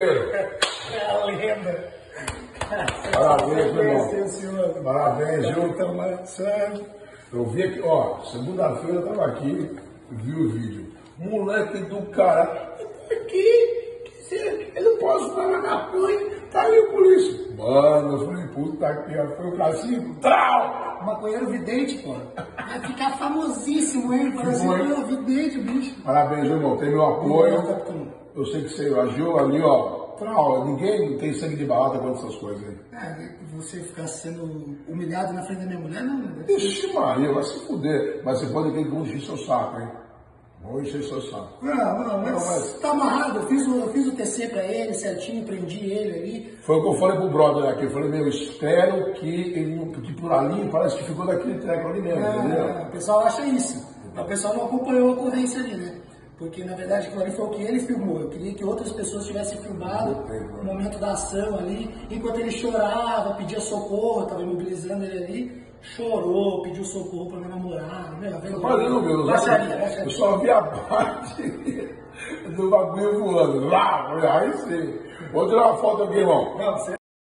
É a lenda. Parabéns, meu irmão. Parabéns, Então, sério. Eu vi aqui, ó, segunda-feira eu tava aqui, vi o vídeo. Moleque do cara, aqui, ele não pode estar na maconha, tá ali o polícia. Mano, eu falei, puta que foi o cacique, trau! Maconheiro vidente, pô. Vai ficar famosíssimo, hein? Parece vidente, bicho. Parabéns, meu irmão, tem meu apoio. Eu sei que você agiu ali, ó, trau, ninguém tem sangue de barata com essas coisas aí. Você ficar sendo humilhado na frente da minha mulher, não. Ixi, Maria, vai se fuder. Mas você pode ter que encher seu saco, hein? Vou encher seu saco. Não, mas tá amarrado. Eu fiz o TC pra ele certinho, prendi ele ali. Foi o que eu falei pro brother aqui. Eu falei, meu, espero que ele, porque por ali parece que ficou daquele treco ali mesmo, entendeu? O pessoal acha isso. O pessoal não acompanhou a ocorrência ali, né? Porque, na verdade, aquilo ali foi o que ele filmou. Eu queria que outras pessoas tivessem filmado o momento da ação ali. Enquanto ele chorava, pedia socorro, eu estava imobilizando ele ali. Chorou, pediu socorro para minha namorada. Mas eu não vi, baixaria. Eu só vi a parte do bagulho voando. Lá, aí sim. Vou tirar uma foto aqui, irmão. Não, você